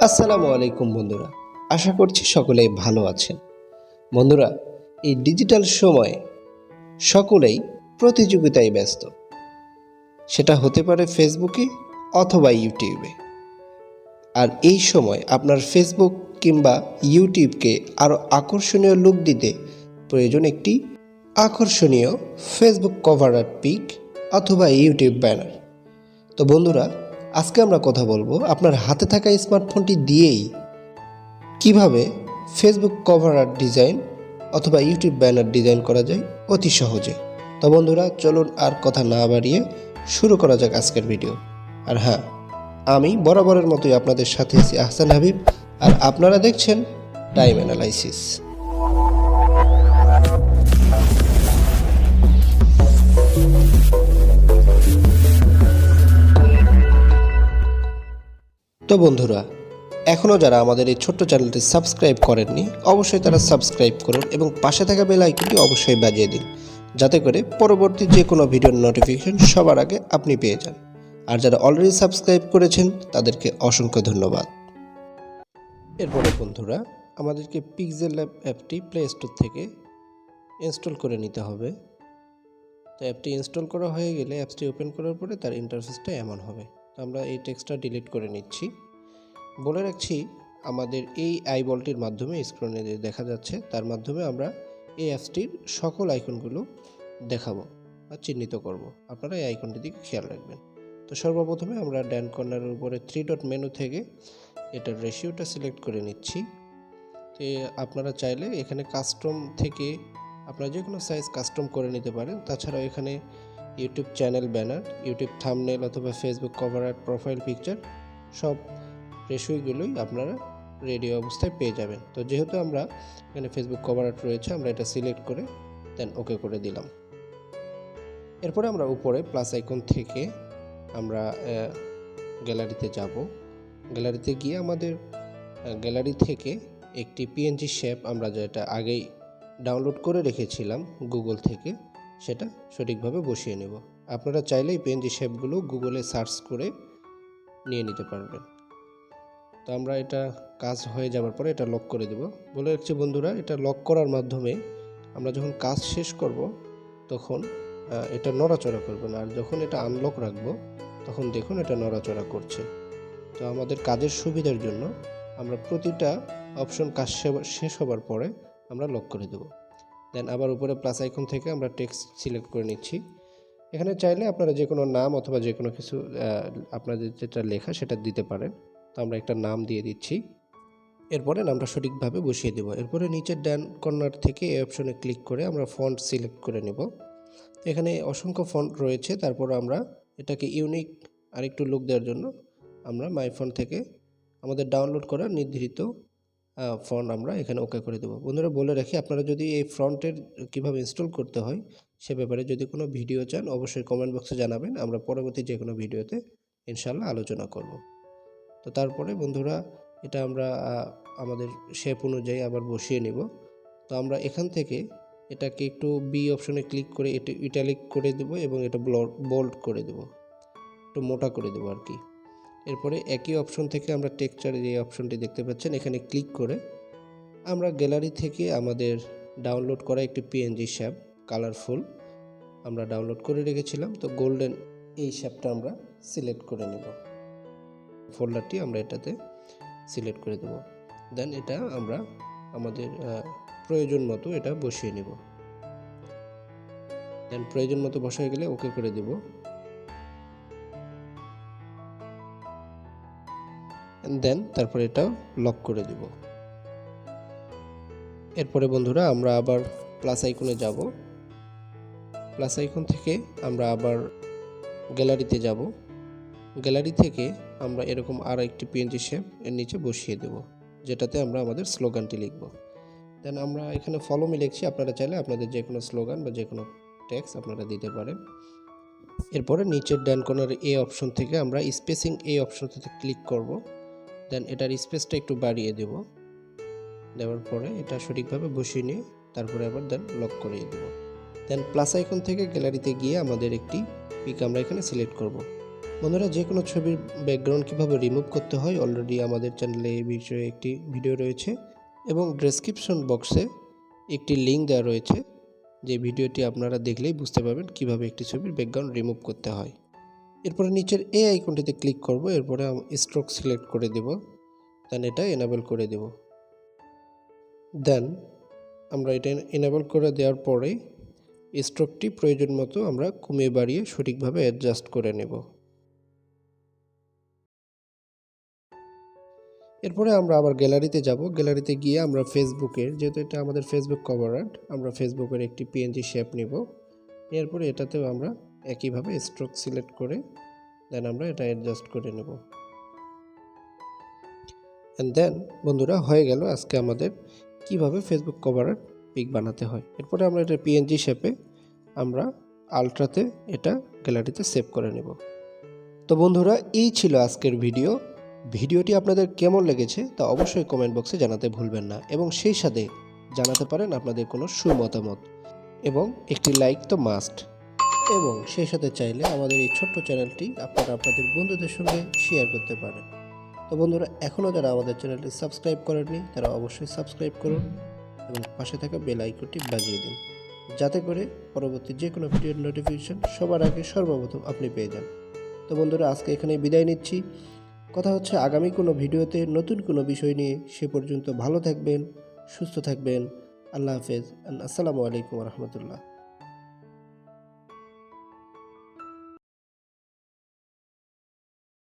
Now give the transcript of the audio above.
আসসালামু আলাইকুম বন্ধুরা, আশা করছি সকলেই ভালো আছেন। বন্ধুরা, এই ডিজিটাল সময়ে সকলেই প্রতিযোগিতায় ব্যস্ত। সেটা হতে পারে ফেসবুকে অথবা ইউটিউবে। আর এই সময় আপনার ফেসবুক কিংবা ইউটিউবকে আরও আকর্ষণীয় লুক দিতে প্রয়োজন একটি আকর্ষণীয় ফেসবুক কভার আর্ট পিক অথবা ইউটিউব ব্যানার। তো বন্ধুরা, আজকে আমরা কথা বলবো আপনার হাতে থাকা স্মার্টফোনটি দিয়েই কিভাবে ফেসবুক কভার আর্ট ডিজাইন অথবা ইউটিউব ব্যানার ডিজাইন করা যায় অতি সহজে। তো বন্ধুরা, চলুন আর কথা না বাড়িয়ে শুরু করা যাক আজকের ভিডিও। আর হ্যাঁ, আমি বরাবরের মতোই আপনাদের সাথে আছি আহসান হাবিব, আর আপনারা দেখছেন টাইম অ্যানালাইসিস। তো বন্ধুরা, এখনও যারা আমাদের এই ছোট্ট চ্যানেলটি সাবস্ক্রাইব করেননি, অবশ্যই তারা সাবস্ক্রাইব করুন এবং পাশে থাকা বেল আইকনটি অবশ্যই বাজিয়ে দিন, যাতে করে পরবর্তী যে কোনো ভিডিওর নোটিফিকেশন সবার আগে আপনি পেয়ে যান। আর যারা অলরেডি সাবস্ক্রাইব করেছেন তাদেরকে অসংখ্য ধন্যবাদ। এরপরে বন্ধুরা, আমাদেরকে পিক্সেলল্যাব অ্যাপটি প্লে স্টোর থেকে ইনস্টল করে নিতে হবে। তো অ্যাপটি ইনস্টল করা হয়ে গেলে অ্যাপসটি ওপেন করার পরে তার ইন্টারফেসটা এমন হবে। তো আমরা এই টেক্সটটা ডিলিট করে নিচ্ছি। বলে রাখছি, আমাদের এই আইবলটির মাধ্যমে স্ক্রিনে যে দেখা যাচ্ছে তার মাধ্যমে আমরা এই অ্যাপসটির সকল আইকনগুলো দেখাবো বা চিহ্নিত করব। আপনারা এই আইকনটির দিকে খেয়াল রাখবেন। তো সর্বপ্রথমে আমরা ডান কর্নারের উপরে 3 ডট মেনু থেকে এটার রেশিওটা সিলেক্ট করে নিচ্ছি। তো আপনারা চাইলে এখানে কাস্টম থেকে আপনারা যে কোনো সাইজ কাস্টম করে নিতে পারেন। তাছাড়াও এখানে YouTube channel banner, YouTube thumbnail অথবা Facebook cover art, profile picture সব রেশিওগুলোই আপনারা রেডি অবস্থায় পেয়ে যাবেন। তো যেহেতু আমরা এখানে ফেসবুক কভার আর্ট রয়েছে, আমরা এটা সিলেক্ট করে দেন ওকে করে দিলাম। এরপরে আমরা উপরে প্লাস আইকন থেকে আমরা গ্যালারিতে যাব। গ্যালারিতে গিয়ে আমাদের গ্যালারি থেকে একটি পিএনজি শেপ আমরা যেটা আগেই ডাউনলোড করে রেখেছিলাম গুগল থেকে, সেটা সঠিকভাবে বসিয়ে নেব। আপনারা চাইলেই পিএনজি শেপগুলো গুগলে সার্চ করে নিয়ে নিতে পারবেন। তো আমরা এটা কাজ হয়ে যাওয়ার পরে এটা লক করে দেব। বলে রাখছি বন্ধুরা, এটা লক করার মাধ্যমে আমরা যখন কাজ শেষ করব তখন এটা নড়াচড়া করবে না, আর যখন এটা আনলক রাখবো তখন দেখুন এটা নড়াচড়া করছে। তো আমাদের কাজের সুবিধার জন্য আমরা প্রতিটা অপশন কাজ শেষ হবার পরে আমরা লক করে দেব। দেন আবার উপরে প্লাস আইকন থেকে আমরা টেক্সট সিলেক্ট করে নিচ্ছি। এখানে চাইলে আপনারা যে কোনো নাম অথবা যে কোনো কিছু আপনাদের যেটা লেখা সেটা দিতে পারেন। তো আমরা একটা নাম দিয়ে দিচ্ছি। এরপরে নামটা সঠিকভাবে বসিয়ে দেব। এরপরে নিচের ডান কর্নার থেকে এই অপশনে ক্লিক করে আমরা ফন্ট সিলেক্ট করে নেব। এখানে অসংখ্য ফন্ট রয়েছে, তারপর আমরা এটাকে ইউনিক আরেকটু লুক দেওয়ার জন্য আমরা মাই ফন্ট থেকে আমাদের ডাউনলোড করা নির্ধারিত ফন্ট আমরা এখানে ওকে করে দেবো। বন্ধুরা, বলে রাখি, আপনারা যদি এই ফন্টের কীভাবে ইনস্টল করতে হয় সে ব্যাপারে যদি কোনো ভিডিও চান অবশ্যই কমেন্ট বক্সে জানাবেন, আমরা পরবর্তী যে কোনো ভিডিওতে ইনশাল্লাহ আলোচনা করব। তো তারপরে বন্ধুরা, এটা আমরা আমাদের শেপ অনুযায়ী আবার বসিয়ে নেব। তো আমরা এখান থেকে এটাকে একটু বি অপশনে ক্লিক করে এটা ইটালিক করে দেব এবং এটা বোল্ড করে দেব, একটু মোটা করে দেব আর কি। এরপরে একই অপশন থেকে আমরা টেক্সচারের যে অপশনটি দেখতে পাচ্ছেন এখানে ক্লিক করে আমরা গ্যালারি থেকে আমাদের ডাউনলোড করা একটি পিএনজি শেপ কালারফুল আমরা ডাউনলোড করে রেখেছিলাম। তো গোল্ডেন এই শেপটা আমরা সিলেক্ট করে নেব। ফোল্ডারটি আমরা এটাতে সিলেক্ট করে দেব। দেন এটা আমরা আমাদের প্রয়োজন মতো এটা বসিয়ে নেব। দেন প্রয়োজন মতো বসায় গেলে ওকে করে দেব। দেন তারপরে এটা লক করে দেব। এরপরে বন্ধুরা, আমরা আবার প্লাস আইকনে যাব। প্লাস আইকন থেকে আমরা আবার গ্যালারিতে যাব। গ্যালারি থেকে আমরা এরকম আর একটি পিএনজি শেপ এর নিচে বসিয়ে দেব, যেটাতে আমরা আমাদের স্লোগানটি লিখব। দেন আমরা এখানে ফলো মি লিখছি, আপনারা চাইলে আপনাদের যে কোনো স্লোগান বা যে কোনো টেক্সট আপনারা দিতে পারেন। এরপরে নিচের ডান কর্নারে এই অপশন থেকে আমরা স্পেসিং এই অপশনটাতে ক্লিক করব। দেন এটার স্পেসটা একটু বাড়িয়ে দেব। দেওয়ার পরে এটা সঠিকভাবে বসিয়ে নিয়ে তারপরে আবার দেন লক করিয়ে দেব। দেন প্লাস আইকন থেকে গ্যালারিতে গিয়ে আমাদের একটি পিক আমরা এখানে সিলেক্ট করব। বন্ধুরা, যে কোনো ছবির ব্যাকগ্রাউন্ড কীভাবে রিমুভ করতে হয় অলরেডি আমাদের চ্যানেলে এই বিষয়ে একটি ভিডিও রয়েছে এবং ডেসক্রিপশন বক্সে একটি লিঙ্ক দেওয়া রয়েছে, যে ভিডিওটি আপনারা দেখলেই বুঝতে পারবেন কিভাবে একটি ছবির ব্যাকগ্রাউন্ড রিমুভ করতে হয়। এরপরে নিচের এই আইকনটিতে ক্লিক করব, এরপরে স্ট্রোক সিলেক্ট করে দেব, দেন এটা এনেবল করে দেব। দেন আমরা এটা এনেবল করে দেওয়ার পরে স্ট্রোকটি প্রয়োজন মতো আমরা কমিয়ে বাড়িয়ে সঠিকভাবে অ্যাডজাস্ট করে নেব। এরপরে আমরা আবার গ্যালারিতে যাব। গ্যালারিতে গিয়ে আমরা ফেসবুকের, যেহেতু এটা আমাদের ফেসবুক কভার আর্ট, আমরা ফেসবুকের একটি পিএনজি শেপ নেব। এরপরে এটাতেও আমরা একইভাবে স্ট্রোক সিলেক্ট করে দেন আমরা এটা অ্যাডজাস্ট করে নেব। অ্যান্ড দেন বন্ধুরা, হয়ে গেল আজকে আমাদের কিভাবে ফেসবুক কভার আর্ট পিক বানাতে হয়। এরপরে আমরা এটা পিএনজি শেপে আমরা আলট্রাতে এটা গ্যালারিতে সেভ করে নেব। তো বন্ধুরা, এই ছিল আজকের ভিডিওটি আপনাদের কেমন লেগেছে তা অবশ্যই কমেন্ট বক্সে জানাতে ভুলবেন না, এবং সেই সাথে জানাতে পারেন আপনাদের কোনো সুমতামত, এবং একটি লাইক তো মাস্ট। এবং সেই সাথে চাইলে আমাদের এই ছোট্ট চ্যানেলটি আপনারা আপনাদের বন্ধুদের সঙ্গে শেয়ার করতে পারেন। তো বন্ধুরা, এখনও যারা আমাদের চ্যানেলটি সাবস্ক্রাইব করেননি তারা অবশ্যই সাবস্ক্রাইব করুন এবং পাশে থাকা বেল আইকনটি বাজিয়ে দিন, যাতে করে পরবর্তী যে কোনো ভিডিওর নোটিফিকেশন সবার আগে সর্বপ্রথম আপনি পেয়ে যান। তো বন্ধুরা, আজকে এখানে বিদায় নিচ্ছি। কথা হচ্ছে আগামী কোনো ভিডিওতে নতুন কোনো বিষয় নিয়ে। সে পর্যন্ত ভালো থাকবেন, সুস্থ থাকবেন। আল্লাহ হাফেজ। আসসালামু আলাইকুম রহমতুল্লাহ।